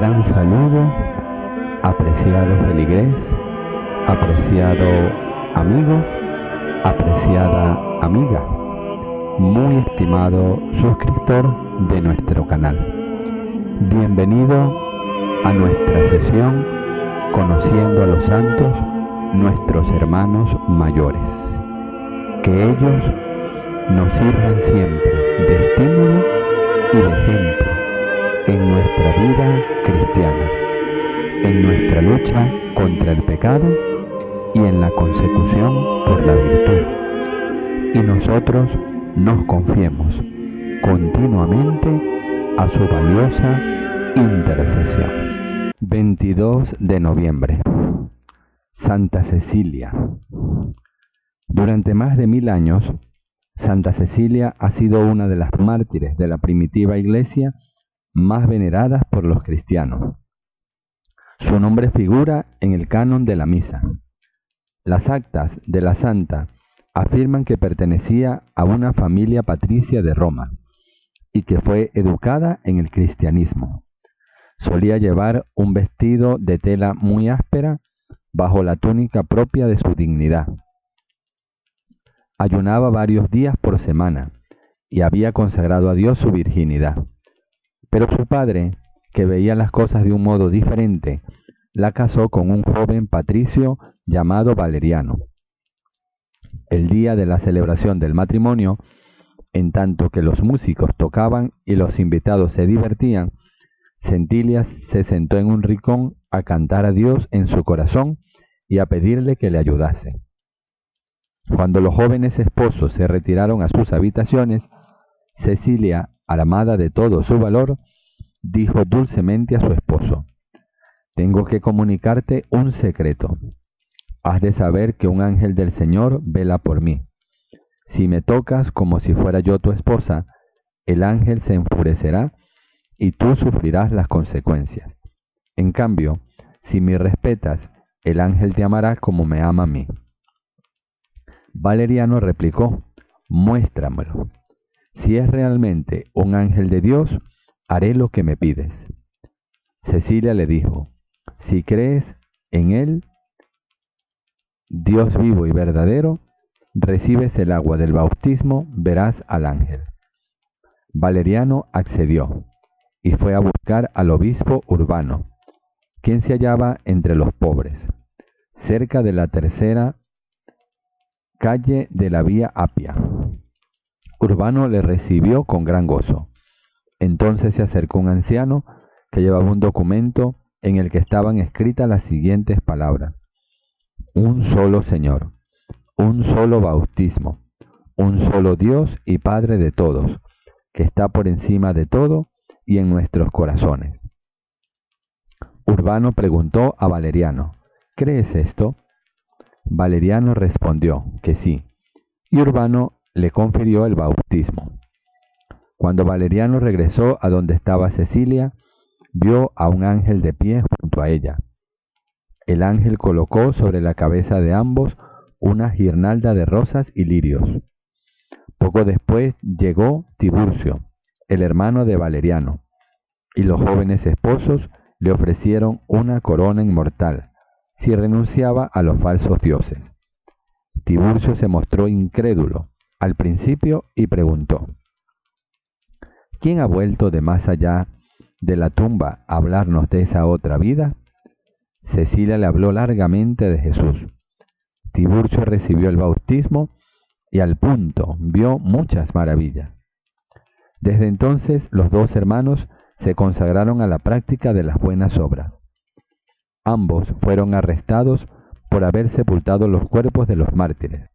gran saludo, apreciado feligrés, apreciado amigo, apreciada amiga, muy estimado suscriptor de nuestro canal. Bienvenido a nuestra sesión Conociendo a los Santos, nuestros hermanos mayores. Que ellos nos sirvan siempre de estímulo y de ejemplo en nuestra vida cristiana, en nuestra lucha contra el pecado y en la consecución por la virtud. Y nosotros nos confiemos continuamente a su valiosa intercesión. 22 de noviembre. Santa Cecilia. Durante más de 1000 años, Santa Cecilia ha sido una de las mártires de la primitiva Iglesia más veneradas por los cristianos. Su nombre figura en el canon de la misa. Las actas de la santa afirman que pertenecía a una familia patricia de Roma y que fue educada en el cristianismo. Solía llevar un vestido de tela muy áspera bajo la túnica propia de su dignidad. Ayunaba varios días por semana y había consagrado a Dios su virginidad. Pero su padre, que veía las cosas de un modo diferente, la casó con un joven patricio llamado Valeriano. El día de la celebración del matrimonio, en tanto que los músicos tocaban y los invitados se divertían, Cecilia se sentó en un rincón a cantar a Dios en su corazón y a pedirle que le ayudase. Cuando los jóvenes esposos se retiraron a sus habitaciones, Cecilia, armada de todo su valor, dijo dulcemente a su esposo: «Tengo que comunicarte un secreto. Has de saber que un ángel del Señor vela por mí. Si me tocas como si fuera yo tu esposa, el ángel se enfurecerá y tú sufrirás las consecuencias. En cambio, si me respetas, el ángel te amará como me ama a mí». Valeriano replicó: «Muéstramelo. Si es realmente un ángel de Dios, haré lo que me pides». Cecilia le dijo: «Si crees en él, Dios vivo y verdadero, recibes el agua del bautismo, verás al ángel». Valeriano accedió y fue a buscar al obispo Urbano, quien se hallaba entre los pobres, cerca de la tercera calle de la Vía Apia. Urbano le recibió con gran gozo. Entonces se acercó un anciano que llevaba un documento en el que estaban escritas las siguientes palabras: «Un solo Señor, un solo bautismo, un solo Dios y Padre de todos, que está por encima de todo y en nuestros corazones». Urbano preguntó a Valeriano: «¿Crees esto?». Valeriano respondió que sí, y Urbano le confirió el bautismo. Cuando Valeriano regresó a donde estaba Cecilia, vio a un ángel de pie junto a ella. El ángel colocó sobre la cabeza de ambos una guirnalda de rosas y lirios. Poco después llegó Tiburcio, el hermano de Valeriano, y los jóvenes esposos le ofrecieron una corona inmortal si renunciaba a los falsos dioses. Tiburcio se mostró incrédulo al principio y preguntó: «¿Quién ha vuelto de más allá de la tumba a hablarnos de esa otra vida?». Cecilia le habló largamente de Jesús. Tiburcio recibió el bautismo y al punto vio muchas maravillas. Desde entonces los dos hermanos se consagraron a la práctica de las buenas obras. Ambos fueron arrestados por haber sepultado los cuerpos de los mártires.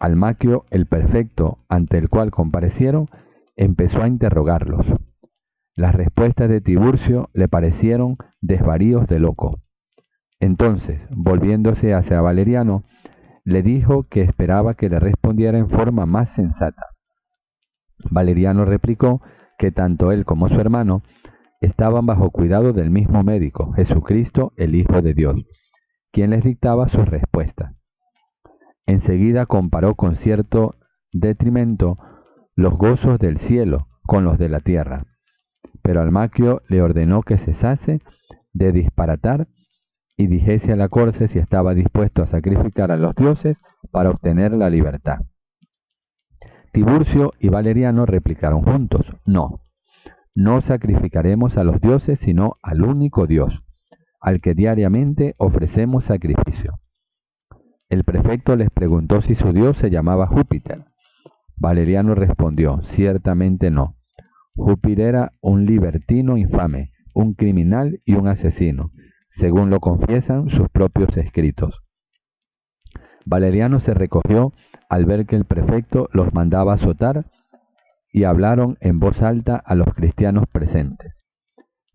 Almaquio el Perfecto, ante el cual comparecieron, empezó a interrogarlos. Las respuestas de Tiburcio le parecieron desvaríos de loco. Entonces, volviéndose hacia Valeriano, le dijo que esperaba que le respondiera en forma más sensata. Valeriano replicó que tanto él como su hermano estaban bajo cuidado del mismo médico, Jesucristo, el Hijo de Dios, quien les dictaba sus respuestas. Enseguida comparó con cierto detrimento los gozos del cielo con los de la tierra, Pero Almaquio le ordenó que cesase de disparatar y dijese a la corte si estaba dispuesto a sacrificar a los dioses para obtener la libertad. Tiburcio y Valeriano replicaron juntos: no, no sacrificaremos a los dioses, sino al único Dios, al que diariamente ofrecemos sacrificio. El prefecto les preguntó si su dios se llamaba Júpiter. Valeriano respondió: ciertamente no. Júpiter era un libertino infame, un criminal y un asesino, según lo confiesan sus propios escritos. Valeriano se recogió al ver que el prefecto los mandaba azotar y hablaron en voz alta a los cristianos presentes: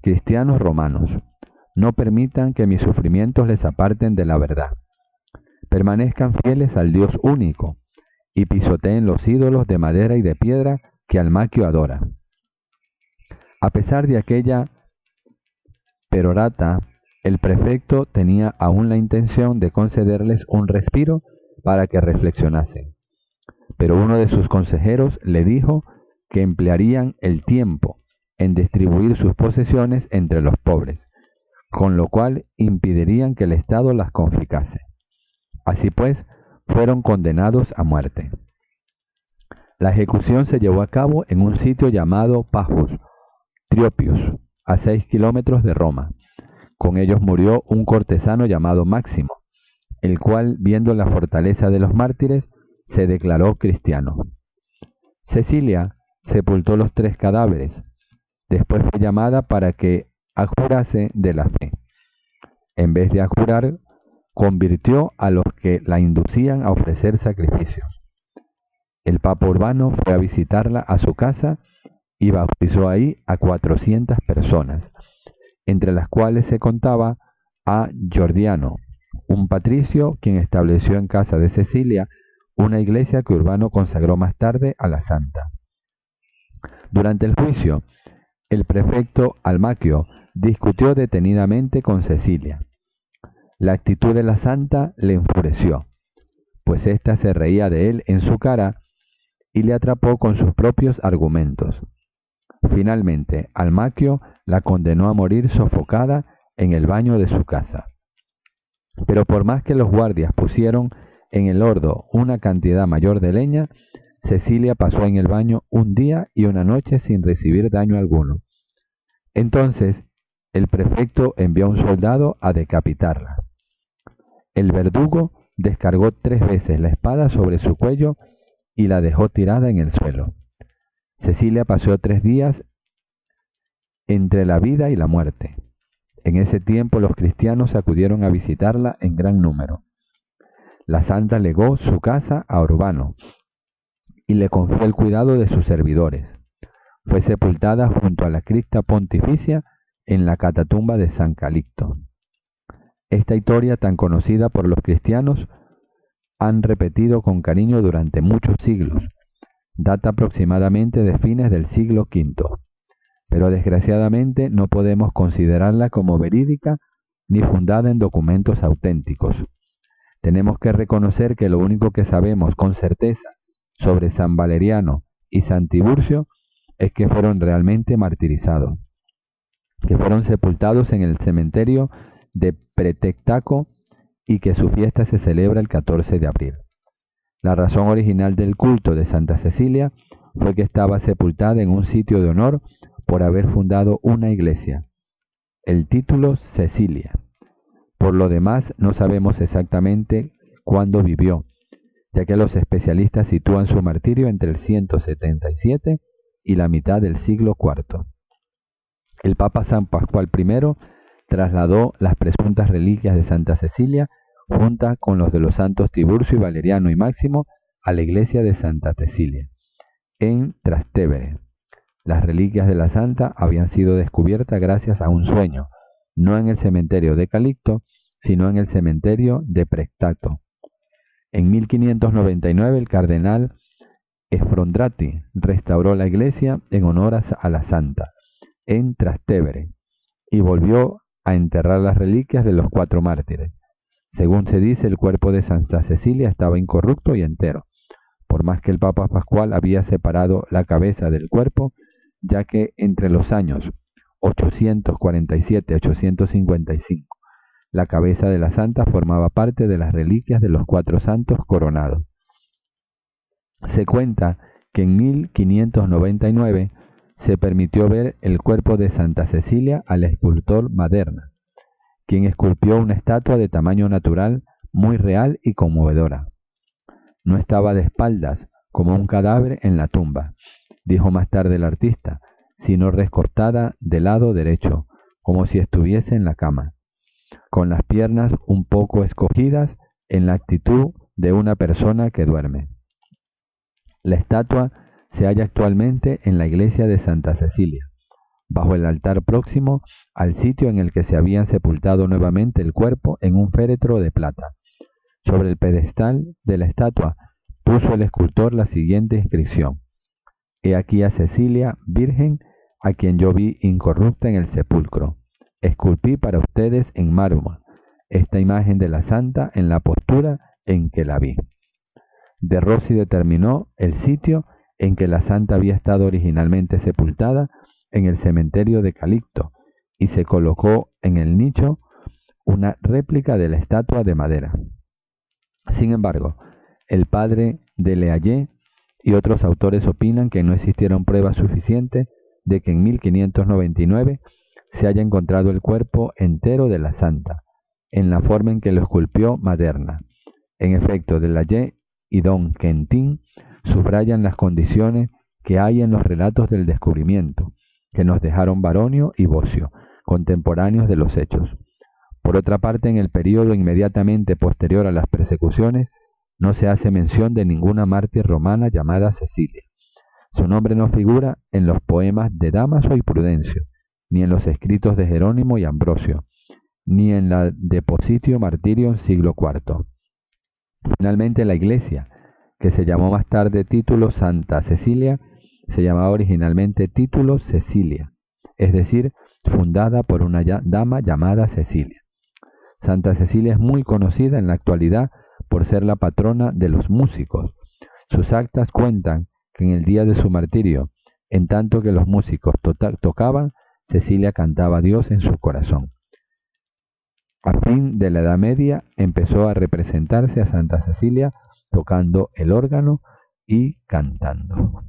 cristianos romanos, no permitan que mis sufrimientos les aparten de la verdad. Permanezcan fieles al Dios único y pisoteen los ídolos de madera y de piedra que Almaquio adora. A pesar de aquella perorata, el prefecto tenía aún la intención de concederles un respiro para que reflexionasen. Pero uno de sus consejeros le dijo que emplearían el tiempo en distribuir sus posesiones entre los pobres, con lo cual impedirían que el Estado las confiscase. Así pues, fueron condenados a muerte. La ejecución se llevó a cabo en un sitio llamado Pajus Triopius, a 6 kilómetros de Roma. Con ellos murió un cortesano llamado Máximo, el cual, viendo la fortaleza de los mártires, se declaró cristiano. Cecilia sepultó los 3 cadáveres. Después fue llamada para que adjurase de la fe. En vez de adjurar, convirtió a los que la inducían a ofrecer sacrificios. El Papa Urbano fue a visitarla a su casa y bautizó ahí a 400 personas, entre las cuales se contaba a Giordano, un patricio quien estableció en casa de Cecilia una iglesia que Urbano consagró más tarde a la santa. Durante el juicio, el prefecto Almaquio discutió detenidamente con Cecilia. La actitud de la santa le enfureció, pues ésta se reía de él en su cara y le atrapó con sus propios argumentos. Finalmente, Almaquio la condenó a morir sofocada en el baño de su casa. Pero por más que los guardias pusieron en el horno una cantidad mayor de leña, Cecilia pasó en el baño un día y una noche sin recibir daño alguno. Entonces, el prefecto envió a un soldado a decapitarla. El verdugo descargó 3 veces la espada sobre su cuello y la dejó tirada en el suelo. Cecilia pasó 3 días entre la vida y la muerte. En ese tiempo los cristianos acudieron a visitarla en gran número. La santa legó su casa a Urbano y le confió el cuidado de sus servidores. Fue sepultada junto a la cripta pontificia en la catatumba de San Calixto. Esta historia tan conocida por los cristianos han repetido con cariño durante muchos siglos. Data aproximadamente de fines del siglo V, pero desgraciadamente no podemos considerarla como verídica ni fundada en documentos auténticos. Tenemos que reconocer que lo único que sabemos con certeza sobre San Valeriano y San Tiburcio es que fueron realmente martirizados, que fueron sepultados en el cementerio de Pretectaco y que su fiesta se celebra el 14 de abril. La razón original del culto de Santa Cecilia fue que estaba sepultada en un sitio de honor por haber fundado una iglesia. El título Cecilia. Por lo demás, no sabemos exactamente cuándo vivió, ya que los especialistas sitúan su martirio entre el 177 y la mitad del siglo IV. El Papa San Pascual I trasladó las presuntas reliquias de Santa Cecilia juntas con los de los santos Tiburcio y Valeriano y Máximo a la iglesia de Santa Cecilia, en Trastevere. Las reliquias de la santa habían sido descubiertas gracias a un sueño, no en el cementerio de Calixto, sino en el cementerio de Prestato. En 1599 el cardenal Sfondrati restauró la iglesia en honor a la santa, en Trastevere, y volvió a enterrar las reliquias de los 4 mártires. Según se dice, el cuerpo de Santa Cecilia estaba incorrupto y entero. Por más que el Papa Pascual había separado la cabeza del cuerpo, ya que entre los años 847 y 855 la cabeza de la santa formaba parte de las reliquias de los 4 santos coronados. Se cuenta que en 1599 se permitió ver el cuerpo de Santa Cecilia al escultor Maderna, quien esculpió una estatua de tamaño natural muy real y conmovedora. No estaba de espaldas, como un cadáver en la tumba, dijo más tarde el artista, sino recostada del lado derecho, como si estuviese en la cama, con las piernas un poco escogidas en la actitud de una persona que duerme. La estatua se halla actualmente en la iglesia de Santa Cecilia, bajo el altar próximo al sitio en el que se habían sepultado nuevamente el cuerpo en un féretro de plata. Sobre el pedestal de la estatua puso el escultor la siguiente inscripción: He aquí a Cecilia, Virgen, a quien yo vi incorrupta en el sepulcro. Esculpí para ustedes en mármol esta imagen de la santa en la postura en que la vi. De Rossi determinó el sitio en que la santa había estado originalmente sepultada en el cementerio de Calixto y se colocó en el nicho una réplica de la estatua de madera. Sin embargo, el padre de Le Haye y otros autores opinan que no existieron pruebas suficientes de que en 1599 se haya encontrado el cuerpo entero de la santa, en la forma en que lo esculpió Maderna. En efecto, de Le Haye y Don Quentin subrayan las condiciones que hay en los relatos del descubrimiento, que nos dejaron Baronio y Bosio, contemporáneos de los hechos. Por otra parte, en el período inmediatamente posterior a las persecuciones, no se hace mención de ninguna mártir romana llamada Cecilia. Su nombre no figura en los poemas de Dámaso y Prudencio, ni en los escritos de Jerónimo y Ambrosio, ni en la Depositio Martirium siglo IV. Finalmente, la iglesia, que se llamó más tarde Título Santa Cecilia, se llamaba originalmente Título Cecilia, es decir, fundada por una dama llamada Cecilia. Santa Cecilia es muy conocida en la actualidad por ser la patrona de los músicos. Sus actas cuentan que en el día de su martirio, en tanto que los músicos tocaban, Cecilia cantaba a Dios en su corazón. A fin de la Edad Media empezó a representarse a Santa Cecilia tocando el órgano y cantando.